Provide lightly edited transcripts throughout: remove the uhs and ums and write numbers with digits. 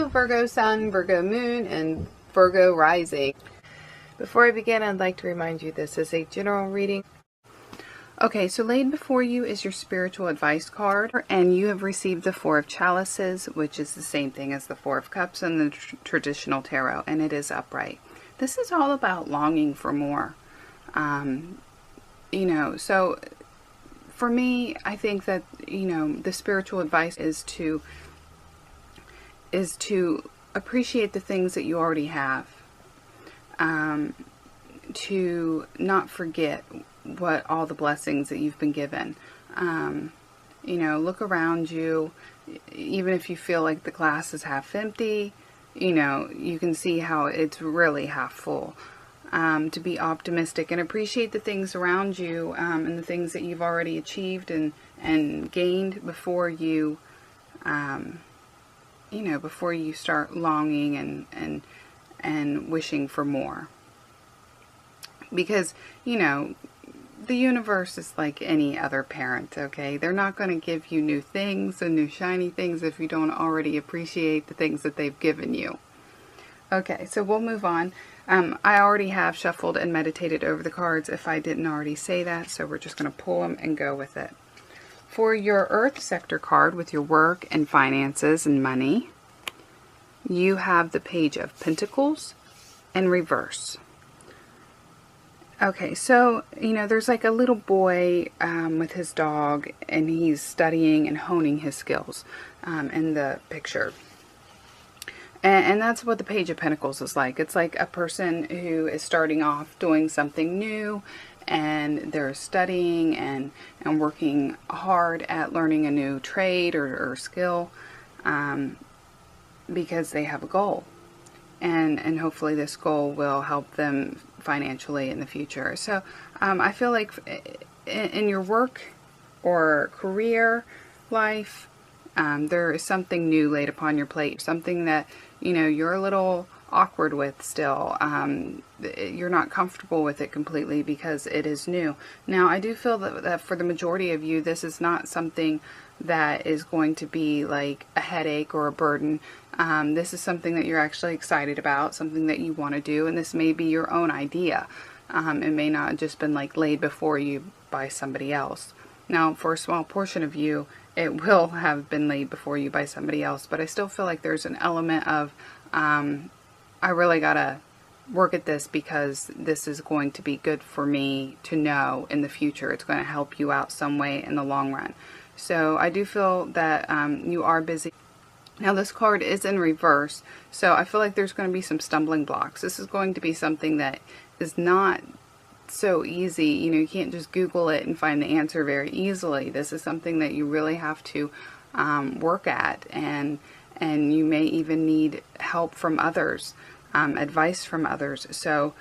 Hello, Virgo Sun, Virgo Moon, and Virgo Rising. Before I begin, I'd like to remind you this is a general reading. Okay, so laid before you is your spiritual advice card, and you have received the Four of Chalices, which is the same thing as the Four of Cups in the traditional tarot, and it is upright. This is all about longing for more. So for me, I think that, the spiritual advice is to appreciate the things that you already have, to not forget what all the blessings that you've been given. Look around you, even if you feel like the glass is half empty, you can see how it's really half full. To be optimistic and appreciate the things around you, and the things that you've already achieved and gained before you before you start longing and wishing for more. Because, the universe is like any other parent, okay? They're not going to give you new things and new shiny things if you don't already appreciate the things that they've given you. Okay, so we'll move on. I already have shuffled and meditated over the cards if I didn't already say that, so we're just going to pull them and go with it. For your Earth Sector card with your work and finances and money, you have the Page of Pentacles in reverse. Okay, so, there's like a little boy with his dog, and he's studying and honing his skills in the picture. And that's what the Page of Pentacles is like. It's like a person who is starting off doing something new, and they're studying and working hard at learning a new trade or skill because they have a goal. And hopefully this goal will help them financially in the future. So I feel like in your work or career life, there is something new laid upon your plate, something that, you're a little awkward with still. You're not comfortable with it completely because it is new. Now, I do feel that for the majority of you, this is not something that is going to be like a headache or a burden. This is something that you're actually excited about, something that you want to do, and this may be your own idea. It may not have just been like laid before you by somebody else. Now, for a small portion of you, it will have been laid before you by somebody else, but I still feel like there's an element of, I really gotta work at this because this is going to be good for me to know in the future. It's going to help you out some way in the long run. So I do feel that you are busy. Now this card is in reverse, so I feel like there's going to be some stumbling blocks. This is going to be something that is not so easy. You can't just Google it and find the answer very easily. This is something that you really have to work at, and you may even need help from others, advice from others. So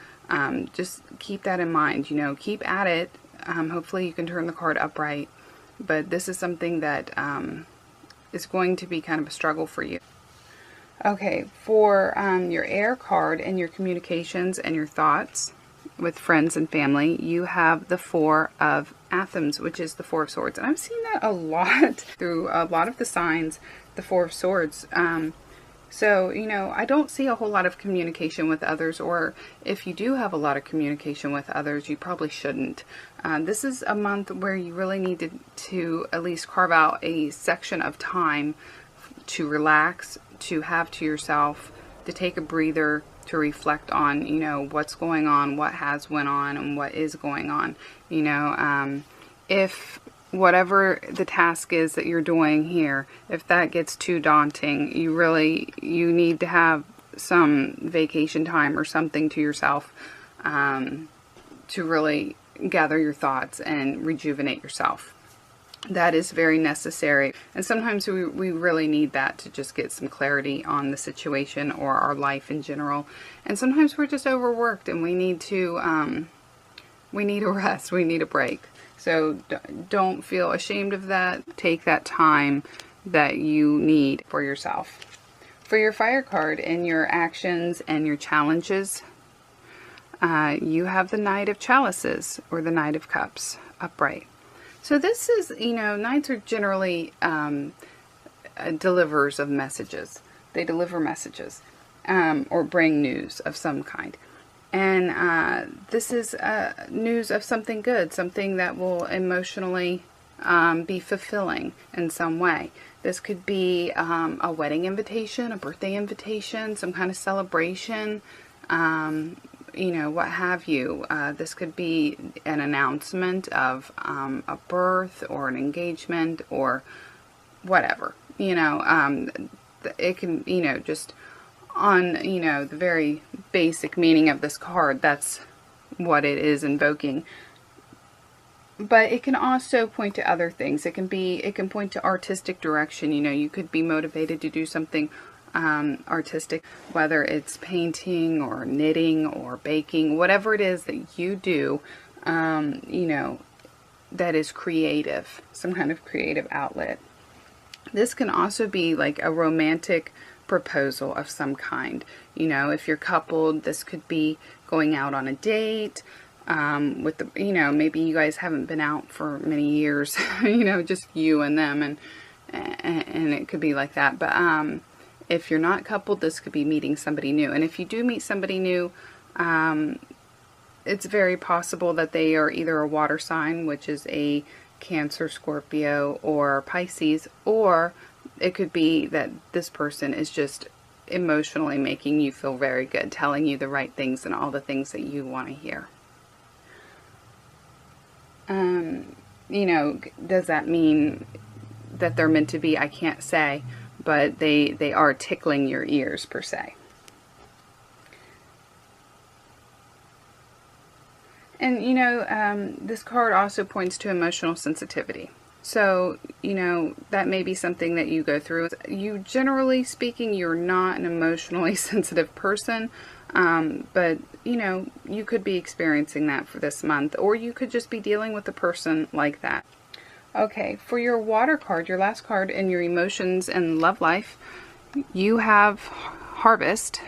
just keep that in mind. Keep at it. Hopefully you can turn the card upright, but this is something that is going to be kind of a struggle for you. Okay, for your air card and your communications and your thoughts with friends and family, you have the Four of Anthems, which is the Four of Swords. And I've seen that a lot through a lot of the signs, the Four of Swords. So, I don't see a whole lot of communication with others, or if you do have a lot of communication with others, you probably shouldn't. This is a month where you really need to at least carve out a section of time to relax, to have to yourself, to take a breather, to reflect on, what's going on, what has went on, and what is going on. If whatever the task is that you're doing here, if that gets too daunting, you need to have some vacation time or something to yourself to really gather your thoughts and rejuvenate yourself. That is very necessary, and sometimes we really need that to just get some clarity on the situation or our life in general. And sometimes we're just overworked and we need a rest, we need a break. So don't feel ashamed of that. Take that time that you need for yourself. For your fire card and your actions and your challenges, you have the Knight of Chalices, or the Knight of Cups, upright. So this is, Knights are generally delivers of messages. They deliver messages or bring news of some kind. And this is news of something good, something that will emotionally be fulfilling in some way. This could be a wedding invitation, a birthday invitation, some kind of celebration, you know, what have you. This could be an announcement of a birth or an engagement or whatever. You know, it can, you know, just on, you know, the very basic meaning of this card, that's what it is invoking. But it can also point to other things. It can point to artistic direction. You know, you could be motivated to do something artistic, whether it's painting or knitting or baking, whatever it is that you do, you know, that is creative, some kind of creative outlet. This can also be like a romantic proposal of some kind. You know, if you're coupled, this could be going out on a date with the, you know, maybe you guys haven't been out for many years, you know, just you and them, and it could be like that. But if you're not coupled, this could be meeting somebody new. And if you do meet somebody new, it's very possible that they are either a water sign, which is a Cancer, Scorpio, or Pisces, or it could be that this person is just emotionally making you feel very good, telling you the right things and all the things that you want to hear. You know, does that mean that they're meant to be? I can't say, but they are tickling your ears per se. And, you know, this card also points to emotional sensitivity. So, you know, that may be something that you go through. You, generally speaking, you're not an emotionally sensitive person, but, you know, you could be experiencing that for this month, or you could just be dealing with a person like that. Okay, for your water card, your last card in your emotions and love life, you have Harvest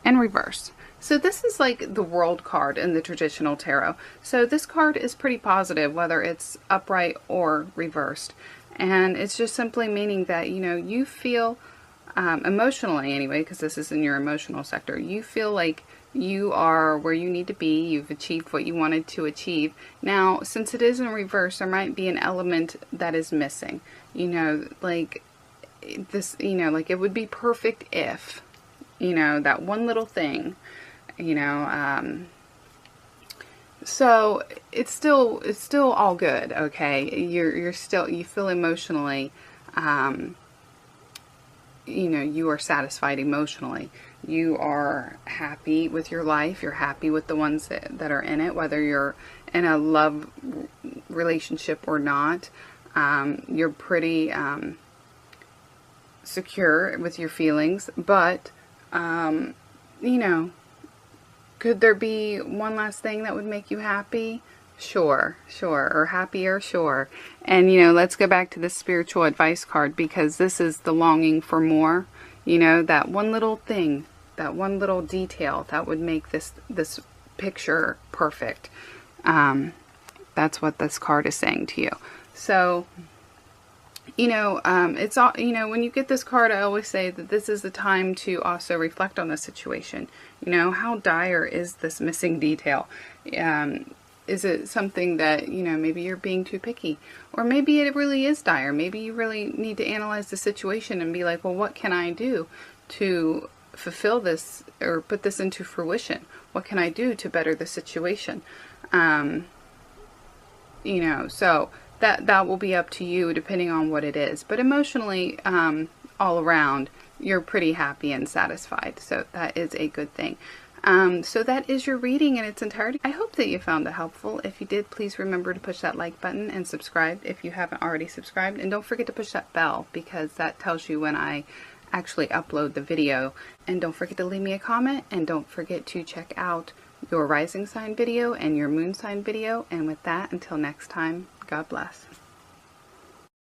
and Reverse. So this is like the World card in the traditional tarot. So this card is pretty positive, whether it's upright or reversed. And it's just simply meaning that, you know, you feel emotionally anyway, because this is in your emotional sector, you feel like you are where you need to be. You've achieved what you wanted to achieve. Now, since it is in reverse, there might be an element that is missing. You know, like this, you know, like it would be perfect if, you know, that one little thing, you know, so it's still all good. Okay. You're still, you feel emotionally, you know, you are satisfied emotionally. You are happy with your life. You're happy with the ones that are in it, whether you're in a love relationship or not. You're pretty secure with your feelings, but, you know, could there be one last thing that would make you happy? Sure, or happier, sure. And, you know, let's go back to the spiritual advice card, because this is the longing for more. You know, that one little thing, that one little detail that would make this picture perfect. That's what this card is saying to you. So, you know, it's all, you know, when you get this card, I always say that this is the time to also reflect on the situation. You know, how dire is this missing detail? Is it something that, you know, maybe you're being too picky, or maybe it really is dire. Maybe you really need to analyze the situation and be like, well, what can I do to fulfill this or put this into fruition? What can I do to better the situation? You know, so that will be up to you depending on what it is. But emotionally, all around, you're pretty happy and satisfied. So that is a good thing. So that is your reading in its entirety. I hope that you found it helpful. If you did, please remember to push that like button and subscribe if you haven't already subscribed. And don't forget to push that bell, because that tells you when I actually upload the video. And don't forget to leave me a comment, and don't forget to check out your rising sign video and your moon sign video. And with that, until next time, God bless.